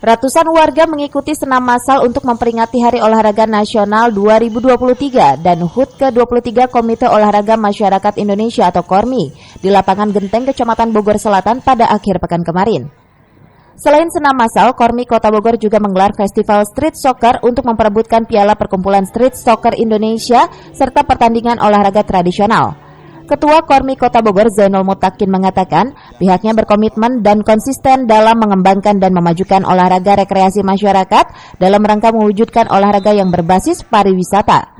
Ratusan warga mengikuti senam massal untuk memperingati Hari Olahraga Nasional 2023 dan HUT ke-23 Komite Olahraga Masyarakat Indonesia atau KORMI di lapangan Genteng, Kecamatan Bogor Selatan pada akhir pekan kemarin. Selain senam massal, KORMI Kota Bogor juga menggelar festival street soccer untuk memperebutkan piala Perkumpulan Street Soccer Indonesia serta pertandingan olahraga tradisional. Ketua KORMI Kota Bogor Zainul Mutakin mengatakan pihaknya berkomitmen dan konsisten dalam mengembangkan dan memajukan olahraga rekreasi masyarakat dalam rangka mewujudkan olahraga yang berbasis pariwisata.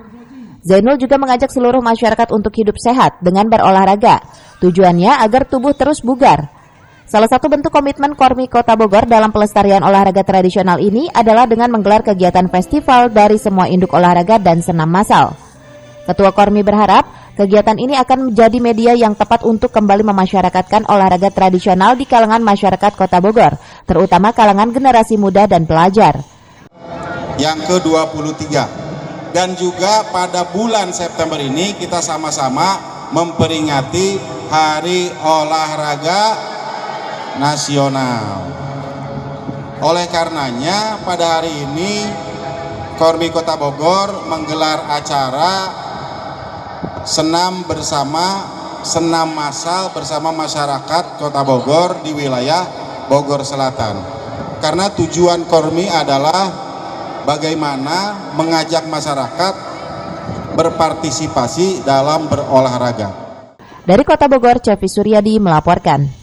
Zainul juga mengajak seluruh masyarakat untuk hidup sehat dengan berolahraga. Tujuannya agar tubuh terus bugar. Salah satu bentuk komitmen KORMI Kota Bogor dalam pelestarian olahraga tradisional ini adalah dengan menggelar kegiatan festival dari semua induk olahraga dan senam massal. Ketua KORMI berharap kegiatan ini akan menjadi media yang tepat untuk kembali memasyarakatkan olahraga tradisional di kalangan masyarakat Kota Bogor, terutama kalangan generasi muda dan pelajar. Yang ke-23, dan juga pada bulan September ini kita sama-sama memperingati Hari Olahraga Nasional. Oleh karenanya pada hari ini KORMI Kota Bogor menggelar acara senam massal bersama masyarakat Kota Bogor di wilayah Bogor Selatan. Karena tujuan KORMI adalah bagaimana mengajak masyarakat berpartisipasi dalam berolahraga. Dari Kota Bogor, Cevi Suryadi melaporkan.